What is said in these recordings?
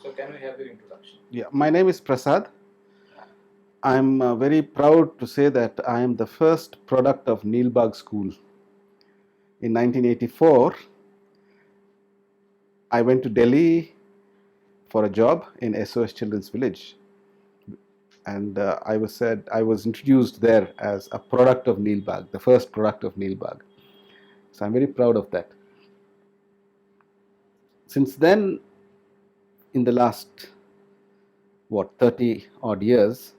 So can we have your introduction? Yeah, my name is Prasad. I'm very proud to say that I am the first product of Neel Bagh School. In 1984, I went to Delhi for a job in SOS Children's Village, and I was introduced there as a product of Neel Bagh, the first product of Neel Bagh. So I'm very proud of that. Since then, in the last 30 odd years,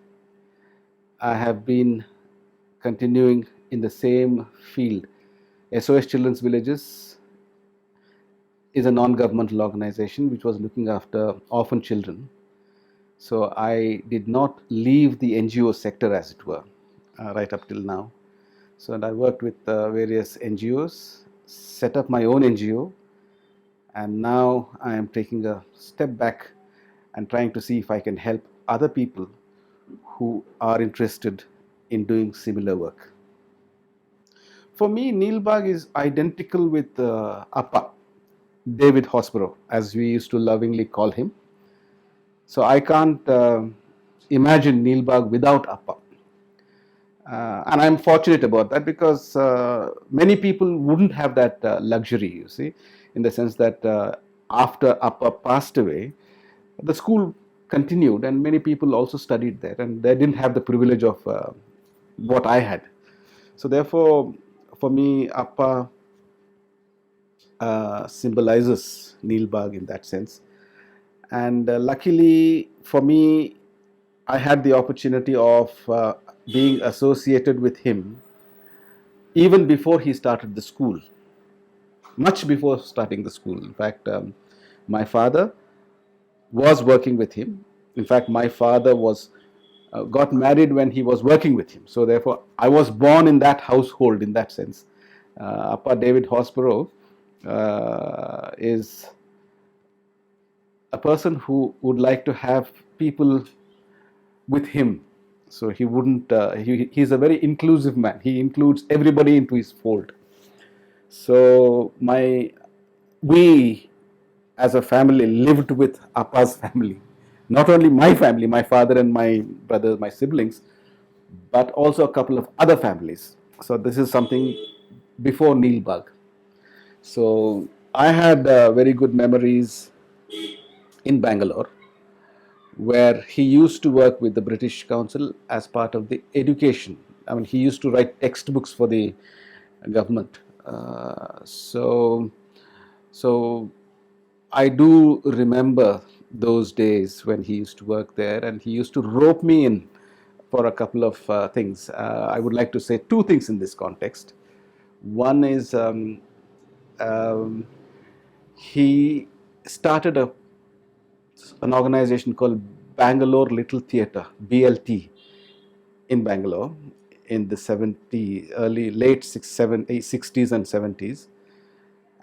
I have been continuing in the same field. SOS Children's Villages is a non-governmental organization which was looking after orphan children. So I did not leave the NGO sector, as it were, right up till now. So and I worked with various NGOs, set up my own NGO, and now I am taking a step back and trying to see if I can help other people who are interested in doing similar work. For me, Neel Bagh is identical with Appa, David Hospero, as we used to lovingly call him. So I can't imagine Neel Bagh without Appa. And I'm fortunate about that because many people wouldn't have that luxury, you see, in the sense that after Appa passed away, the school continued and many people also studied there, and they didn't have the privilege of what I had. So therefore, for me, Appa symbolizes Neel Bagh in that sense. And luckily for me, I had the opportunity of being associated with him even before he started the school, much before starting the school. In fact, my father was working with him. In fact, my father was got married when he was working with him. So therefore, I was born in that household in that sense. Appa David Hospero is a person who would like to have people with him. So he wouldn't, he's a very inclusive man. He includes everybody into his fold. So we as a family lived with Appa's family. Not only my family, my father and my brothers, my siblings, but also a couple of other families. So this is something before Neel Bagh. So I had very good memories in Bangalore, where he used to work with the British Council as part of the education. I mean, he used to write textbooks for the government. So I do remember those days when he used to work there, and he used to rope me in for a couple of things. I would like to say two things in this context. One is he started an organization called Bangalore Little Theatre, BLT, in Bangalore in the late 60s and 70s.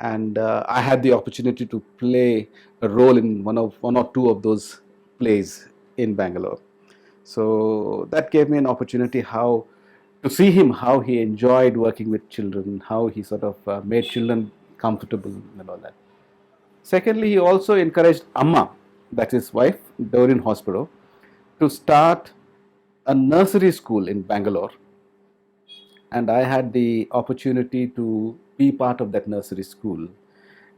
And I had the opportunity to play a role in one or two of those plays in Bangalore. So that gave me an opportunity to see him, how he enjoyed working with children, how he sort of made children comfortable and all that. Secondly, he also encouraged Amma, that's his wife, Doreen Hospital, to start a nursery school in Bangalore. And I had the opportunity to be part of that nursery school.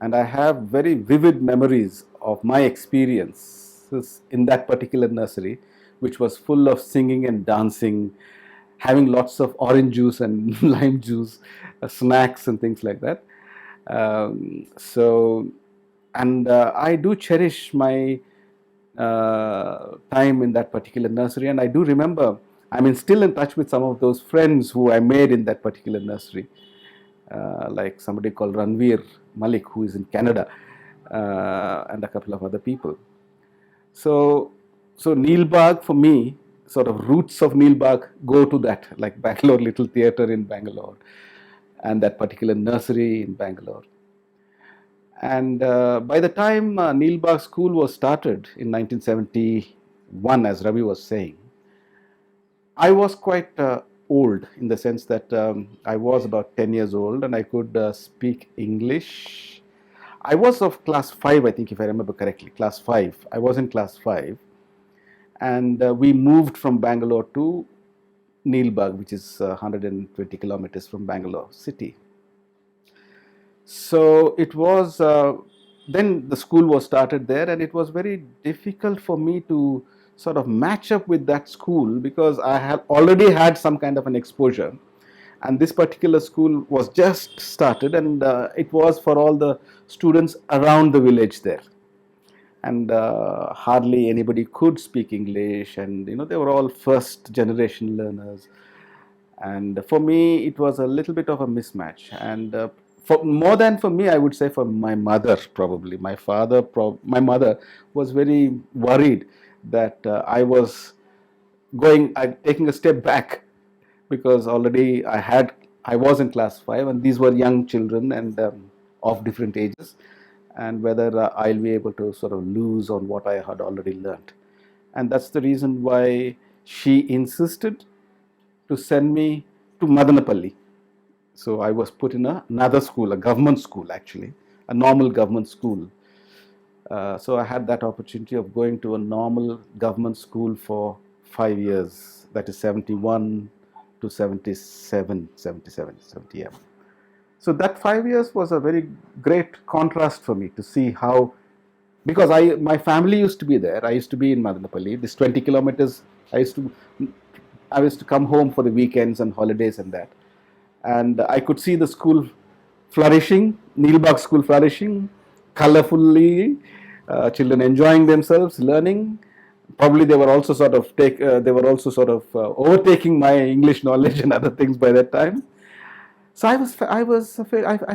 And I have very vivid memories of my experiences in that particular nursery, which was full of singing and dancing, having lots of orange juice and lime juice, snacks and things like that. I do cherish my time in that particular nursery, and I do remember, still in touch with some of those friends who I made in that particular nursery, like somebody called Ranveer Malik, who is in Canada, and a couple of other people. So Neel Bagh, for me, sort of roots of Neel Bagh go to that, like Bangalore Little Theatre in Bangalore, and that particular nursery in Bangalore. And by the time Neel Bagh School was started in 1971, as Ravi was saying, I was quite old in the sense that I was about 10 years old and I could speak English. I was of class 5, I think, if I remember correctly, class 5. I was in class 5, and we moved from Bangalore to Neel Bagh, which is 120 kilometers from Bangalore city. So it was, then the school was started there, and it was very difficult for me to sort of match up with that school because I had already had some kind of an exposure. And this particular school was just started, and it was for all the students around the village there. And hardly anybody could speak English, and they were all first generation learners. And for me it was a little bit of a mismatch, and for more than for me, I would say for my mother, probably my mother was very worried that I was taking a step back, because already I was in class 5, and these were young children, and of different ages, and whether I'll be able to sort of lose on what I had already learned. And that's the reason why she insisted to send me to Madanapalli. So I was put in another school, a government school actually, a normal government school. So I had that opportunity of going to a normal government school for 5 years, that is 71 to 77, 77, 78. So that 5 years was a very great contrast for me to see how, because my family used to be there. I used to be in Madanapalli. This 20 kilometers, I used to come home for the weekends and holidays and that. And I could see the school flourishing, Neel Bagh school flourishing, colorfully, children enjoying themselves, learning. Probably they were also sort of overtaking my English knowledge and other things by that time. So I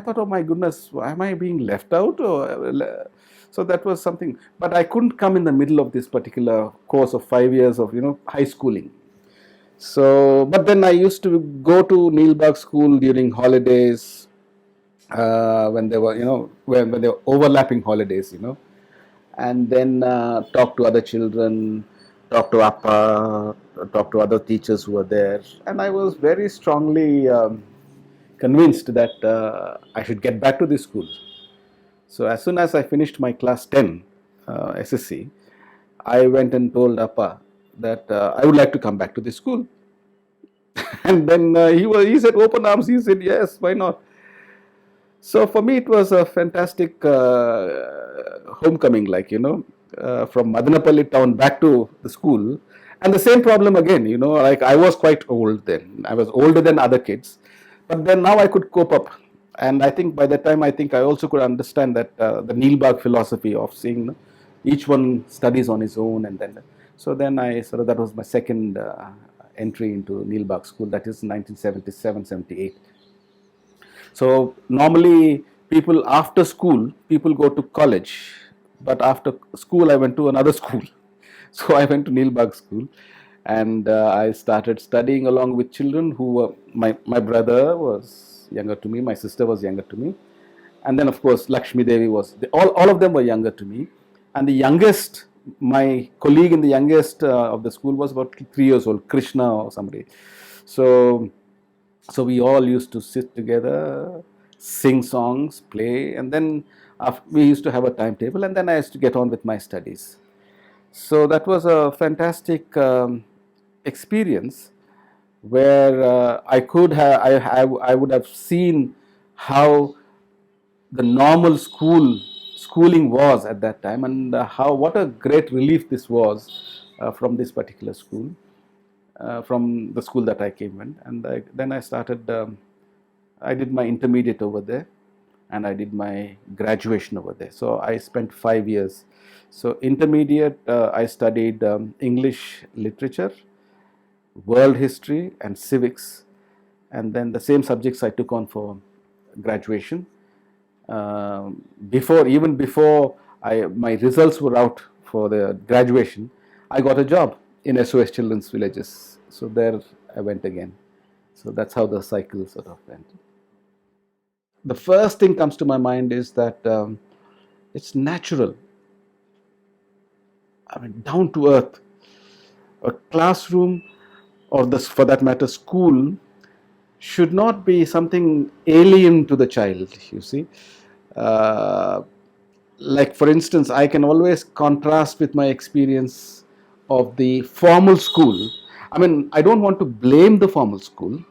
thought, oh my goodness, am I being left out? So that was something. But I couldn't come in the middle of this particular course of 5 years of high schooling. So, but then I used to go to Neel Bagh school during holidays, when there were, when there were overlapping holidays, and then talk to other children, talk to Appa, talk to other teachers who were there. And I was very strongly convinced that I should get back to this school. So as soon as I finished my class 10 SSC, I went and told Appa that I would like to come back to this school. And then he said, open arms. He said, yes, why not? So for me, it was a fantastic homecoming, from Madanapalli town back to the school. And the same problem again, like I was quite old then. I was older than other kids. But then now I could cope up. And I think by that time, I also could understand that the Neel Bagh philosophy of seeing each one studies on his own. And then, so then that was my second entry into Neel Bagh school. That is 1977, 78. So normally people after school, people go to college. But after school, I went to another school. So I went to Neel Bagh school, and I started studying along with children who were, my brother was younger to me, my sister was younger to me. And then of course Lakshmi Devi was, all of them were younger to me. And the youngest, my colleague in the youngest of the school was about 3 years old, Krishna or somebody. So we all used to sit together, sing songs, play, and then we used to have a timetable, and then I used to get on with my studies. So that was a fantastic experience where I would have seen how the normal schooling was at that time, and what a great relief this was from this particular school, from the school that I came in. And then I started, I did my intermediate over there, and I did my graduation over there. So I spent 5 years. So intermediate, I studied English literature, world history, and civics. And then the same subjects I took on for graduation. Even before my results were out for the graduation, I got a job in SOS Children's Villages. So there I went again. So that's how the cycle sort of went. The first thing comes to my mind is that it's natural. I mean, down to earth. A classroom, or for that matter, school, should not be something alien to the child, you see. like for instance, I can always contrast with my experience of the formal school. I mean, I don't want to blame the formal school,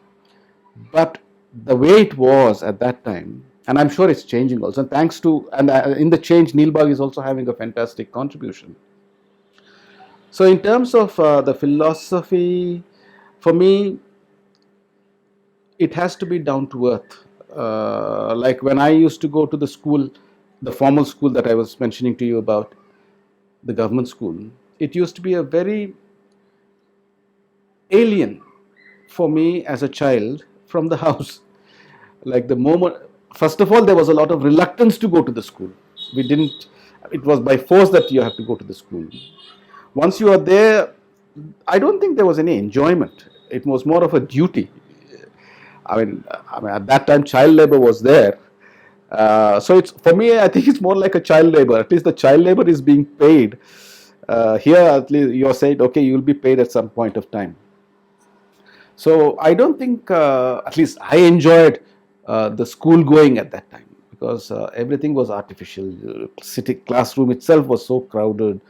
but the way it was at that time, and I'm sure it's changing also. And thanks to, and in the change, Neel Bagh is also having a fantastic contribution. So, in terms of the philosophy, for me, it has to be down to earth. Like when I used to go to the school, the formal school that I was mentioning to you about, the government school, it used to be a very alien for me as a child from the house. Like the moment, first of all, there was a lot of reluctance to go to the school. We didn't, it was by force that you have to go to the school. Once you are there, I don't think there was any enjoyment. It was more of a duty. I mean, at that time, child labor was there. So it's, for me, I think it's more like a child labor. At least the child labor is being paid. Here, at least you're saying, okay, you will be paid at some point of time. So I don't think, at least I enjoyed the school going at that time, because everything was artificial. Sitting classroom itself was so crowded.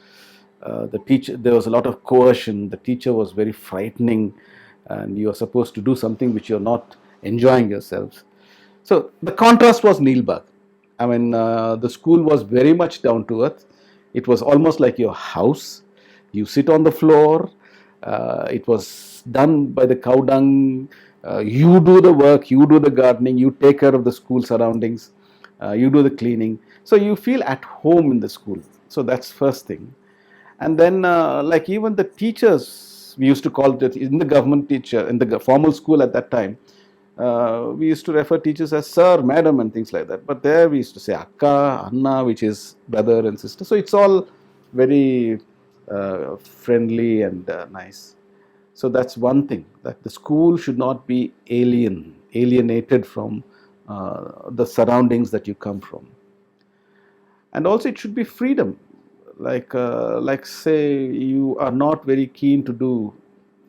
The teacher, there was a lot of coercion. The teacher was very frightening, and you are supposed to do something which you're not enjoying yourselves. So the contrast was Neel Bagh. I mean, the school was very much down to earth. It was almost like your house. You sit on the floor. It was done by the cow dung. You do the work. You do the gardening. You take care of the school surroundings. You do the cleaning. So you feel at home in the school. So that's first thing. And then, like even the teachers, we used to call it in the government teacher, in the formal school at that time, we used to refer teachers as sir, madam, and things like that. But there we used to say akka, anna, which is brother and sister. So it's all very friendly and nice. So that's one thing, that the school should not be alienated from the surroundings that you come from. And also it should be freedom. Like say you are not very keen to do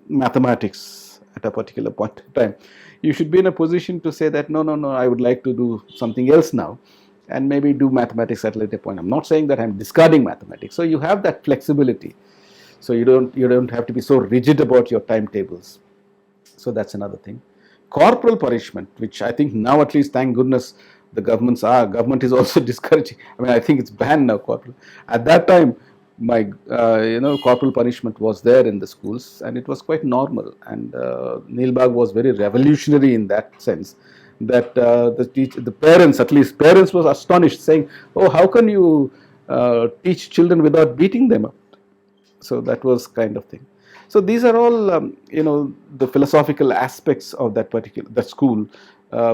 mathematics at a particular point in time, you should be in a position to say that no, I would like to do something else now, and maybe do mathematics at a later point. I'm not saying that I'm discarding mathematics. So you have that flexibility. So you don't have to be so rigid about your timetables. So that's another thing. Corporal punishment, which I think now, at least, thank goodness, the government is also discouraging. I mean, I think it's banned now, corporal. At that time, my corporal punishment was there in the schools, and it was quite normal. And Neel Bagh was very revolutionary in that sense. That the parents, at least parents, was astonished, saying, "Oh, how can you teach children without beating them up?" So that was kind of thing. So these are all the philosophical aspects of that school,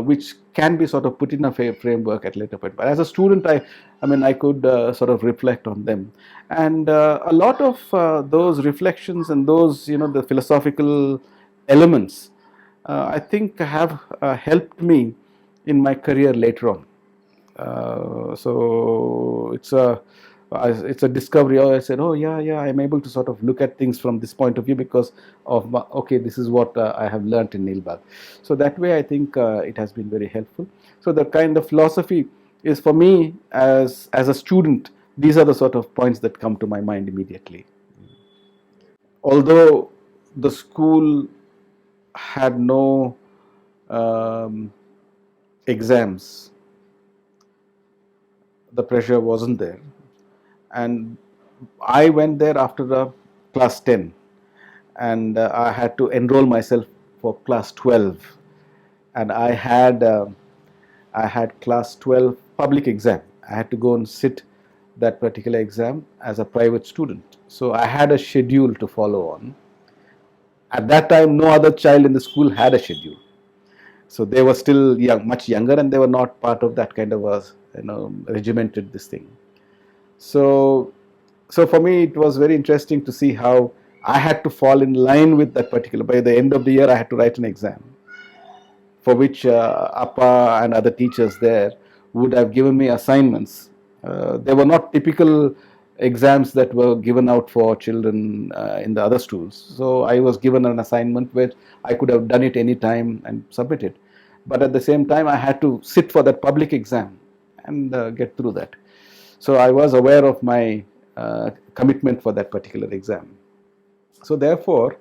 which can be sort of put in a framework at later point. But as a student, I could sort of reflect on them, and a lot of those reflections and those the philosophical elements, I think have helped me in my career later on. So it's a discovery. I said, oh yeah, I'm able to sort of look at things from this point of view because of okay, this is what I have learnt in Neel Bagh. So that way, I think it has been very helpful. So the kind of philosophy is, for me as a student, these are the sort of points that come to my mind immediately. Although the school had no um, exams, the pressure wasn't there, and I went there after class 10, and I had to enroll myself for class 12, and I had class 12 public exam. I had to go and sit that particular exam as a private student. So I had a schedule to follow on. At that time, no other child in the school had a schedule. So they were still young, much younger, and they were not part of that kind of a regimented this thing. So for me, it was very interesting to see how I had to fall in line with that particular. By the end of the year, I had to write an exam, for which Appa and other teachers there would have given me assignments. They were not typical exams that were given out for children in the other schools. So I was given an assignment where I could have done it any time and submit it. But at the same time, I had to sit for that public exam and get through that. So I was aware of my commitment for that particular exam. So therefore,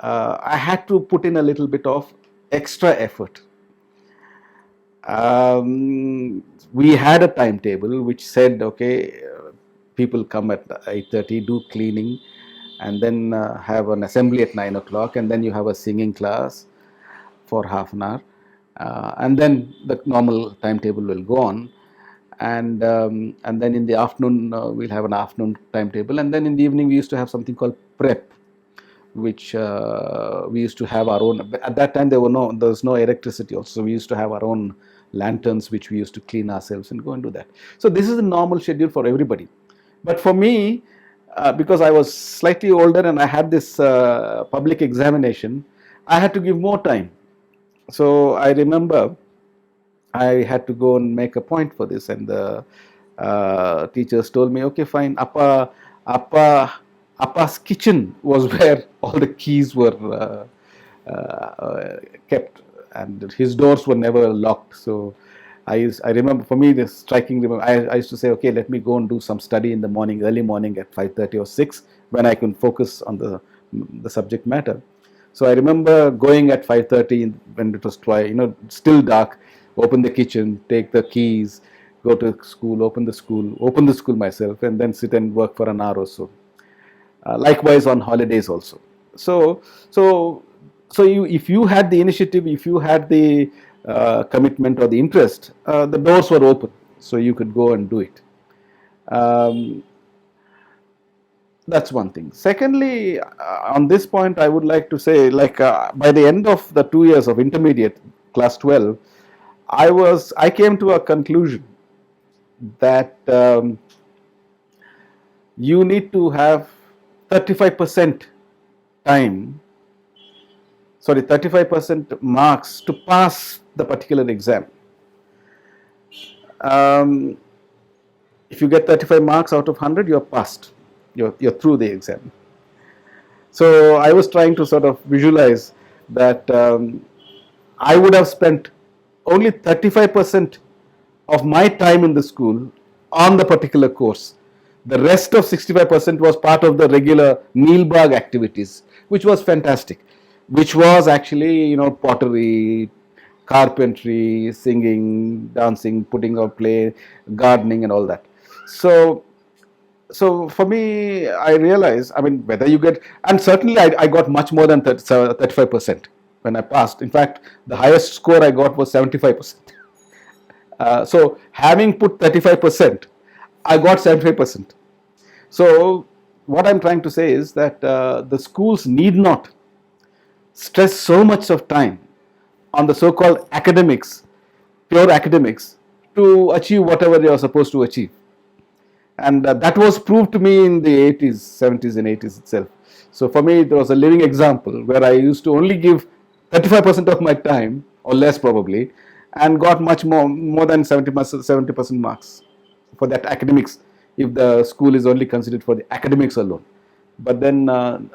I had to put in a little bit of extra effort. We had a timetable which said, okay, people come at 8:30, do cleaning, and then have an assembly at 9 o'clock, and then you have a singing class for half an hour, and then the normal timetable will go on. And then in the afternoon, we'll have an afternoon timetable, and then in the evening we used to have something called prep, which we used to have our own. At that time there was no electricity also, so we used to have our own lanterns which we used to clean ourselves and go and do that. So this is a normal schedule for everybody, but for me, because I was slightly older and I had this public examination, I had to give more time. So I remember I had to go and make a point for this, and the teachers told me, okay, fine, Appa's kitchen was where all the keys were kept, and his doors were never locked. So I remember, for me, this striking. I used to say, okay, let me go and do some study in the morning, early morning at 5:30 or 6, when I can focus on the subject matter. So I remember going at 5:30 when it was still dark, open the kitchen, take the keys, go to school, open the school myself, and then sit and work for an hour or so. Likewise on holidays also. So if you had the initiative, if you had the commitment or the interest, the doors were open, so you could go and do it. That's one thing. Secondly, on this point, I would like to say, by the end of the 2 years of intermediate, class 12, I came to a conclusion that you need to have 35% 35% marks to pass the particular exam. If you get 35 marks out of 100, you're passed. You're through the exam. So I was trying to sort of visualize that I would have spent only 35% of my time in the school on the particular course. The rest of 65% was part of the regular Neel Bagh activities, which was fantastic, which was actually, pottery, carpentry, singing, dancing, putting on play, gardening, and all that. So for me, I realized, whether you get, and certainly I got much more than 35% when I passed. In fact, the highest score I got was 75%. So having put 35%, I got 75%. So what I'm trying to say is that the schools need not stress so much of time on the so-called academics, pure academics, to achieve whatever they are supposed to achieve. And that was proved to me in the 80s, 70s and 80s itself. So for me, it was a living example where I used to only give 35% of my time, or less probably, and got much more than 70% marks for that academics, if the school is only considered for the academics alone. But then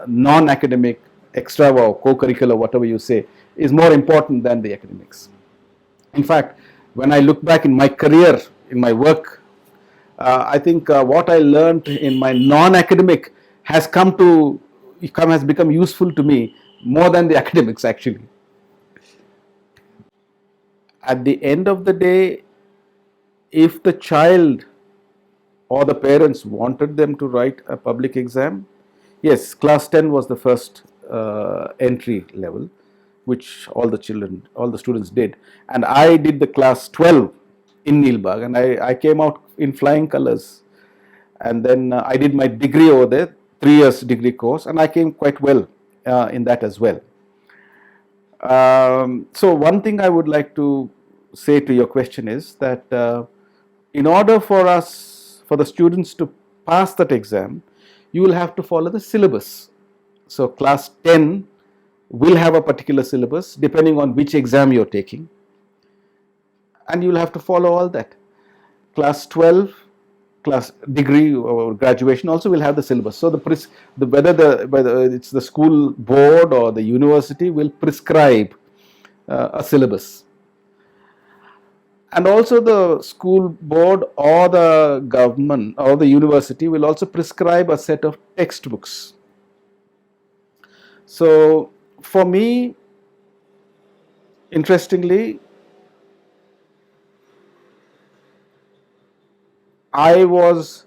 non-academic, extra or co-curricular, whatever you say, is more important than the academics. In fact, when I look back in my career, in my work, I think what I learned in my non-academic has become useful to me more than the academics, actually. At the end of the day, if the child or the parents wanted them to write a public exam, yes, class 10 was the first entry level, which all the students did. And I did the class 12 in Neel Bagh, and I came out in flying colors. And then I did my degree over there, 3 years degree course, and I came quite well in that as well. So one thing I would like to say to your question is that in order for the students to pass that exam, you will have to follow the syllabus. So class 10 will have a particular syllabus depending on which exam you're taking, and you'll have to follow all that. Class 12, class degree or graduation also will have the syllabus. So whether it's the school board or the university will prescribe a syllabus. And also the school board or the government or the university will also prescribe a set of textbooks. So for me, interestingly, I was,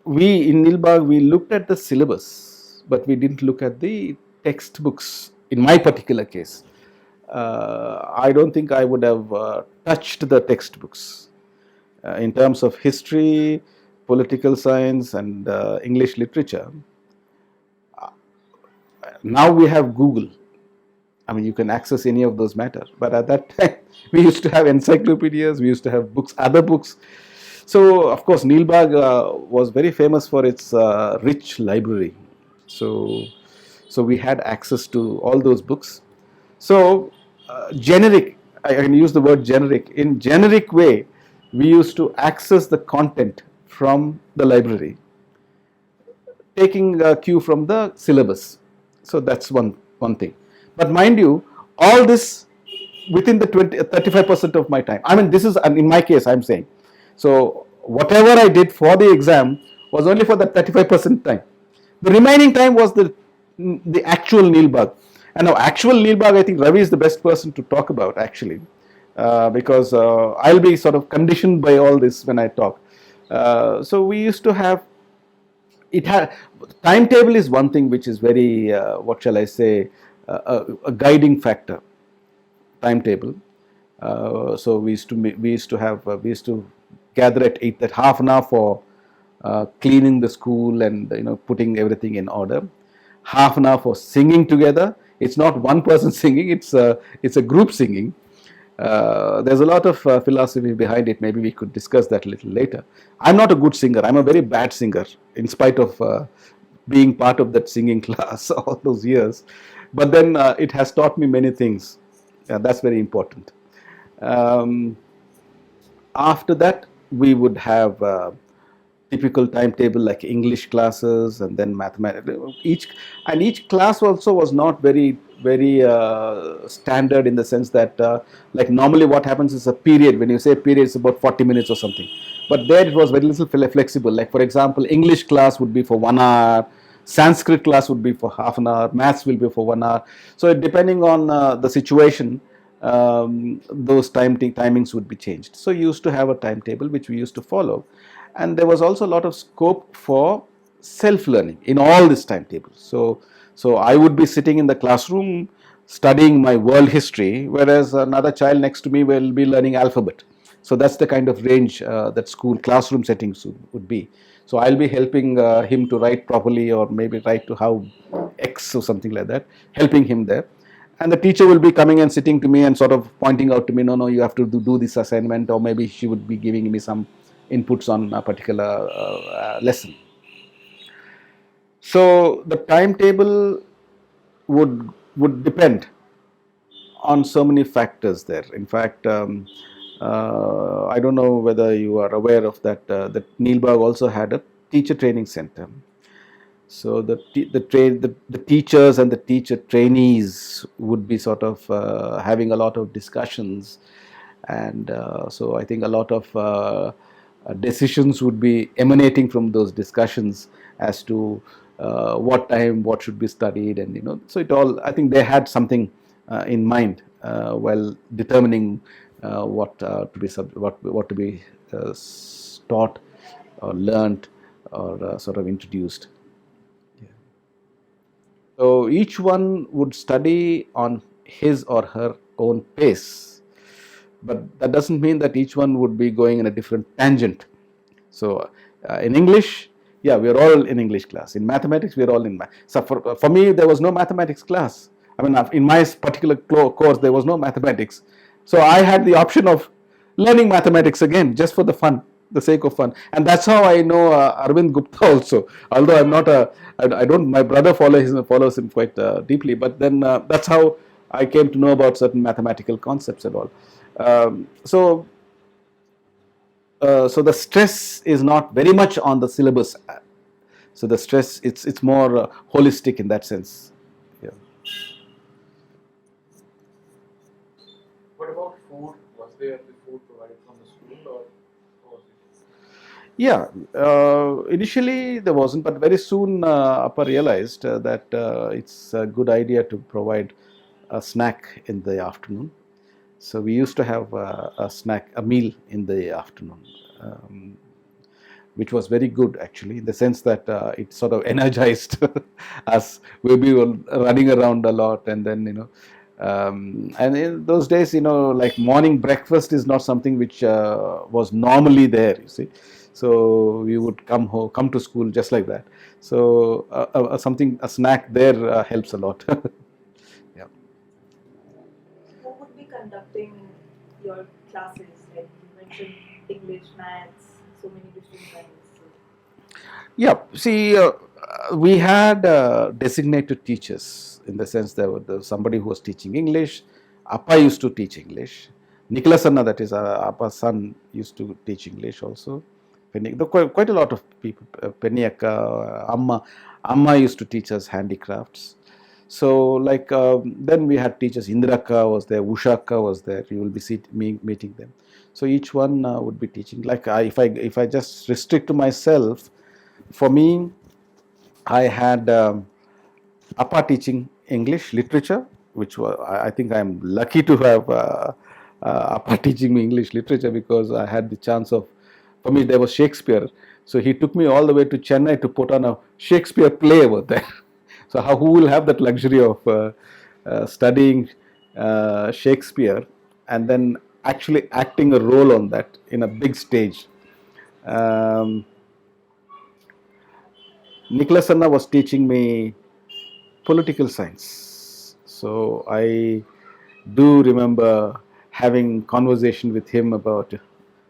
we in Neel Bagh, we looked at the syllabus, but we didn't look at the textbooks in my particular case. I don't think I would have touched the textbooks in terms of history, political science, and English literature. Now we have Google. I mean, you can access any of those matter. But at that time, we used to have encyclopedias, we used to have books, other books. So, of course, Neel Bagh was very famous for its rich library. So, so we had access to all those books. So, generic, I can use the word generic. In generic way, we used to access the content from the library, taking a cue from the syllabus. So that's one thing. But mind you, all this within the 35% of my time. I mean, this is in my case, I'm saying. So whatever I did for the exam was only for the 35% time. The remaining time was the actual Neel Bagh. And now actual Neel Bagh, I think Ravi is the best person to talk about actually, because I'll be sort of conditioned by all this when I talk. So we used to have, it had, timetable is one thing which is very what shall I say, a guiding factor. Timetable. So we used to gather at 8, that half an hour for cleaning the school and putting everything in order, half an hour for singing together. It's not one person singing, it's a group singing. There's a lot of philosophy behind it. Maybe we could discuss that a little later. I'm not a good singer. I'm a very bad singer, in spite of being part of that singing class all those years. But then it has taught me many things. That's very important. Um, After that, we would have typical timetable like English classes and then mathematics. Each class also was not very standard, in the sense that like normally what happens is a period. When you say period, it's about 40 minutes or something. But there it was very little flexible. Like for example, English class would be for 1 hour. Sanskrit class would be for half an hour, maths will be for 1 hour. So depending on the situation, those timings would be changed. So you used to have a timetable which we used to follow, and there was also a lot of scope for self-learning in all this timetable. So I would be sitting in the classroom studying my world history, whereas another child next to me will be learning alphabet. So that's the kind of range that school classroom settings would be. So I'll be helping him to write properly, or maybe write to how X or something like that, helping him there. And the teacher will be coming and sitting to me and sort of pointing out to me, no, you have to do this assignment, or maybe she would be giving me some inputs on a particular lesson. So the timetable would depend on so many factors there. In fact, I don't know whether you are aware of that. That Neel Bagh also had a teacher training center. So the teachers and the teacher trainees would be sort of having a lot of discussions, and so I think a lot of decisions would be emanating from those discussions as to what time what should be studied, and so it all, I think they had something in mind while determining what to be taught or learnt or sort of introduced. So each one would study on his or her own pace, but that doesn't mean that each one would be going in a different tangent. So in English, yeah, we are all in English class. In mathematics, we are all in math. So for me, there was no mathematics class. I mean, in my particular course, there was no mathematics. So I had the option of learning mathematics again, just for the fun, the sake of fun. And that's how I know Arvind Gupta also. Although I'm not I don't, my brother follows him quite deeply. But then that's how I came to know about certain mathematical concepts and all. So the stress is not very much on the syllabus. So the stress, it's more holistic in that sense. Yeah. What about food? Was there the food provided from the school, or was it? Yeah, initially there wasn't, but very soon Appa realized that it's a good idea to provide a snack in the afternoon. So we used to have a snack, a meal in the afternoon, um, which was very good actually, in the sense that it sort of energized us. We were running around a lot, and then and in those days, like morning breakfast is not something which was normally there. You see, so we would come home, come to school just like that. So a snack there helps a lot. Yeah. Who would be conducting your classes? Like you mentioned English, maths, so many different kinds. So Yeah, see, we had designated teachers, in the sense there was somebody who was teaching English. Appa used to teach English. Nicholas Anna, that is Appa's son, used to teach English also. Quite a lot of people. Penny Akka, Amma used to teach us handicrafts. So, like, then we had teachers. Indraka was there, Ushaka was there. You will be meeting them. So each one would be teaching. Like, if I just restrict to myself, for me, I had Appa teaching English literature, which was, I think I'm lucky to have Appa teaching me English literature, because I had the chance of, for me, there was Shakespeare. So he took me all the way to Chennai to put on a Shakespeare play over there. So who will have that luxury of studying Shakespeare and then actually acting a role on that in a big stage? Um, Nicholas Anna was teaching me political science. So I do remember having conversation with him about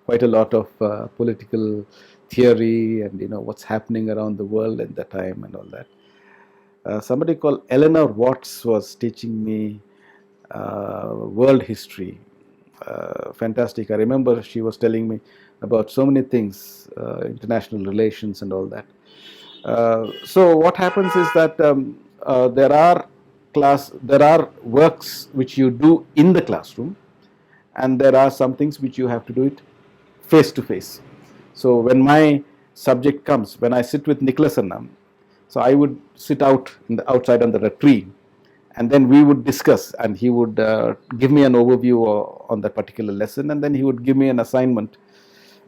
quite a lot of political theory, and what's happening around the world at that time and all that. Somebody called Eleanor Watts was teaching me world history. Fantastic. I remember she was telling me about so many things, international relations and all that. So what happens is that there are works which you do in the classroom, and there are some things which you have to do it face to face. So when my subject comes, when I sit with Nicholas Annam, so I would sit outside under a tree, and then we would discuss, and he would give me an overview on that particular lesson, and then he would give me an assignment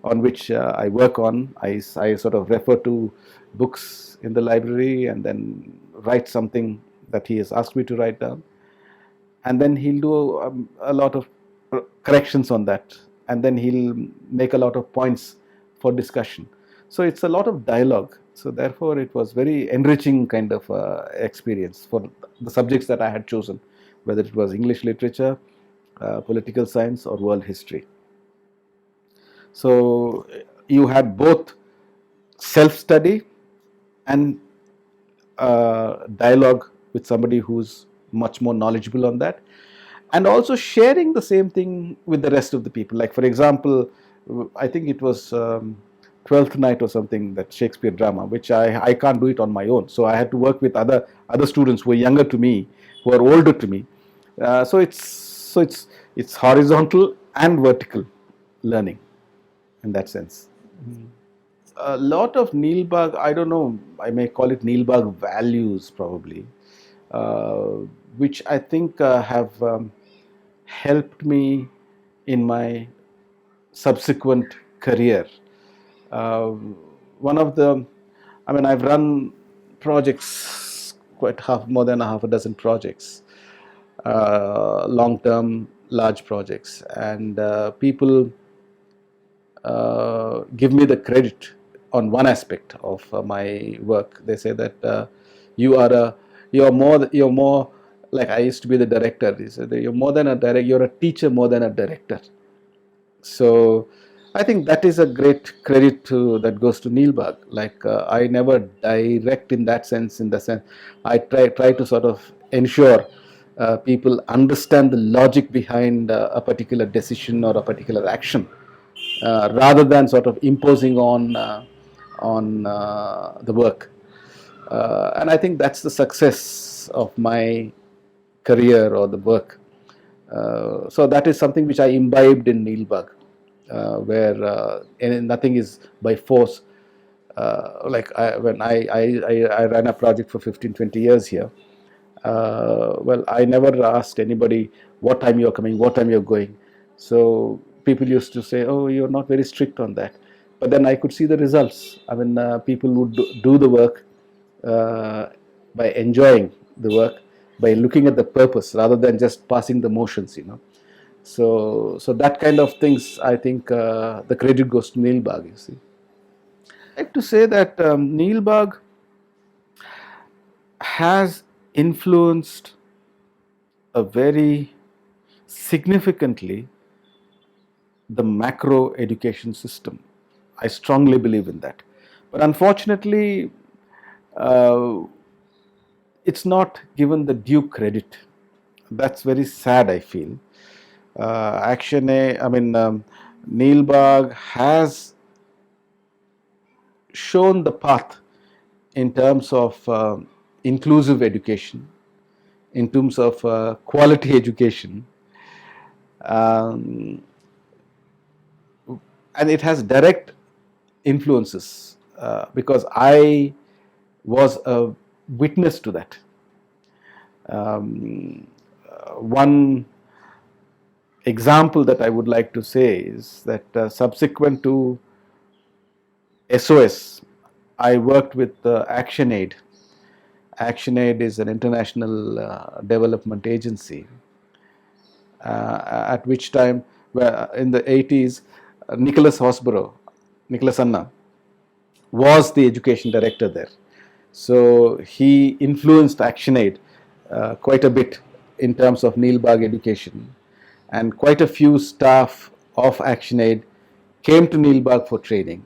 on which I work on. I sort of refer to books in the library and then write something that he has asked me to write down. And then he'll do a lot of corrections on that. And then he'll make a lot of points for discussion. So it's a lot of dialogue. So therefore, it was very enriching kind of experience for the subjects that I had chosen, whether it was English literature, political science, or world history. So you had both self-study and dialogue with somebody who's much more knowledgeable on that, and also sharing the same thing with the rest of the people. Like, for example, I think it was Twelfth Night or something, that Shakespeare drama, which I can't do it on my own. So I had to work with other students who are younger to me, who are older to me. So it's horizontal and vertical learning in that sense. A lot of Neel Bagh, I don't know, I may call it Neel Bagh values probably, uh, which I think have helped me in my subsequent career. Uh, One of the, I mean, I've run projects, quite more than a half a dozen projects, long term, large projects, and people give me the credit on one aspect of my work. They say that you are a you're more like, I used to be the director. They said that you're more than a director. You're a teacher more than a director. So I think that is a great credit that goes to Neel Bagh. Like, I never direct in that sense. In the sense, I try to sort of ensure people understand the logic behind a particular decision or a particular action, rather than sort of imposing on the work. And I think that's the success of my career or the work. So that is something which I imbibed in Neel Bagh, where nothing is by force. When I ran a project for 15-20 years here, well, I never asked anybody what time you're coming, what time you're going. So people used to say, oh, you're not very strict on that. But then I could see the results. I mean, people would do the work uh, by enjoying the work, by looking at the purpose rather than just passing the motions, So that kind of things, I think the credit goes to Neel Bagh, you see. I like to say that Neel Bagh has influenced a very significantly the macro education system. I strongly believe in that. But unfortunately, uh, it's not given the due credit. That's very sad, I feel. Neel Bagh has shown the path in terms of inclusive education, in terms of quality education, um, and it has direct influences because I was a witness to that. One example that I would like to say is that subsequent to SOS, I worked with ActionAid. ActionAid is an international development agency, at which time, in the 80s, Nicholas Anna, was the education director there. So he influenced ActionAid quite a bit in terms of Neel Bagh education, and quite a few staff of ActionAid came to Neel Bagh for training,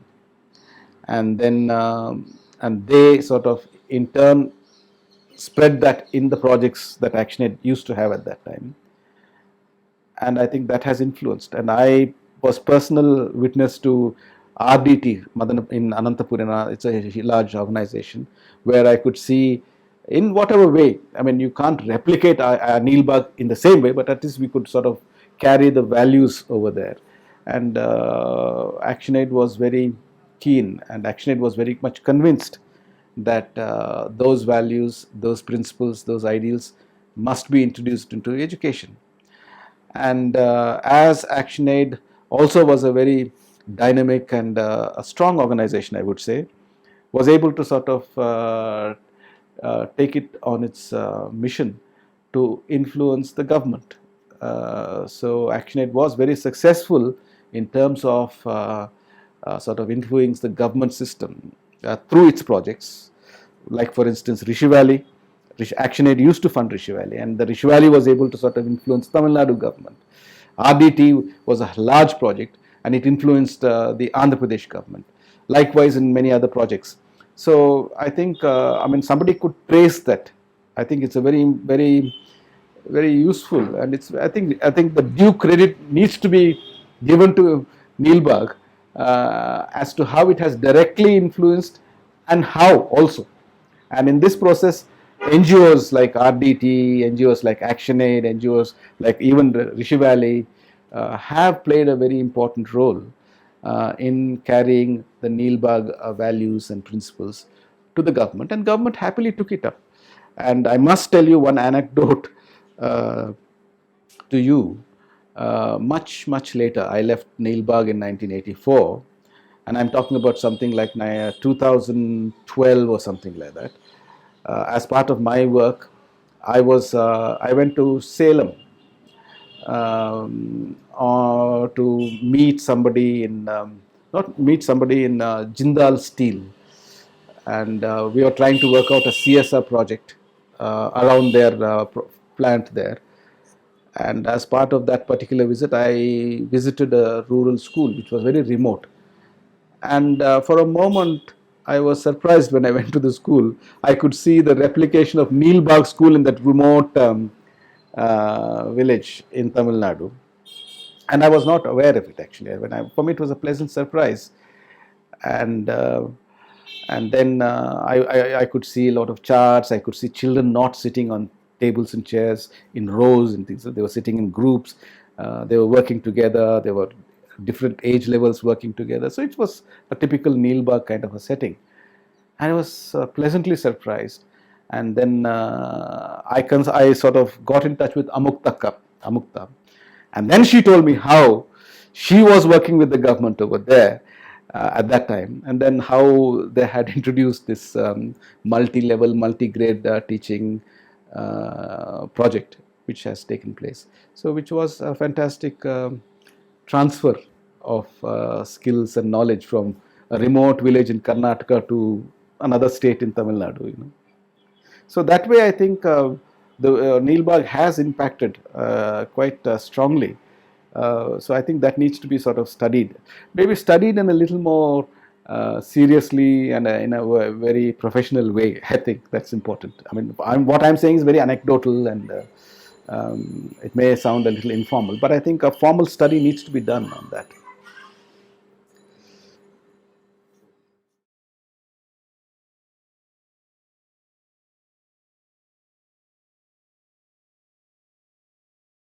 and then and they sort of in turn spread that in the projects that ActionAid used to have at that time, and I think that has influenced. And I was personal witness to RDT in Anantapur. It's a large organization where I could see, in whatever way, I mean, you can't replicate Neel Bagh in the same way, but at least we could sort of carry the values over there. And ActionAid was very keen, and ActionAid was very much convinced that those values, those principles, those ideals must be introduced into education. And as ActionAid also was a very dynamic and a strong organization, I would say, was able to sort of take it on its mission to influence the government. So ActionAid was very successful in terms of sort of influence the government system through its projects. Like, for instance, Rishi Valley. ActionAid used to fund Rishi Valley, and the Rishi Valley was able to sort of influence Tamil Nadu government. RDT was a large project, and it influenced the Andhra Pradesh government. Likewise, in many other projects. So I think, somebody could trace that. I think it's a very, very, very useful, and it's. I think the due credit needs to be given to Neel Bagh as to how it has directly influenced and how also. And in this process, NGOs like RDT, NGOs like ActionAid, NGOs like even Rishi Valley have played a very important role in carrying the Neel Bagh values and principles to the government, and government happily took it up. And I must tell you one anecdote to you. Much later, I left Neel Bagh in 1984, and I'm talking about something like 2012 or something like that. As part of my work, I went to Salem to meet somebody in Jindal Steel, and we were trying to work out a CSR project around their plant there. And as part of that particular visit, I visited a rural school which was very remote. And for a moment, I was surprised when I went to the school. I could see the replication of Neel Bagh School in that remote village in Tamil Nadu. And I was not aware of it, actually. For me, it was a pleasant surprise. And then I could see a lot of charts. I could see children not sitting on tables and chairs in rows and things. So they were sitting in groups. They were working together. They were different age levels working together. So it was a typical Neel Bagh kind of a setting. And I was pleasantly surprised. And then I sort of got in touch with Amukta. And then she told me how she was working with the government over there at that time, and then how they had introduced this multi-level, multi-grade teaching project which has taken place. So which was a fantastic transfer of skills and knowledge from a remote village in Karnataka to another state in Tamil Nadu, you know. So that way I think the Neel Bagh has impacted quite strongly. So I think that needs to be sort of studied, maybe studied in a little more seriously and in a very professional way. I think that's important. I mean, what I'm saying is very anecdotal and it may sound a little informal, but I think a formal study needs to be done on that.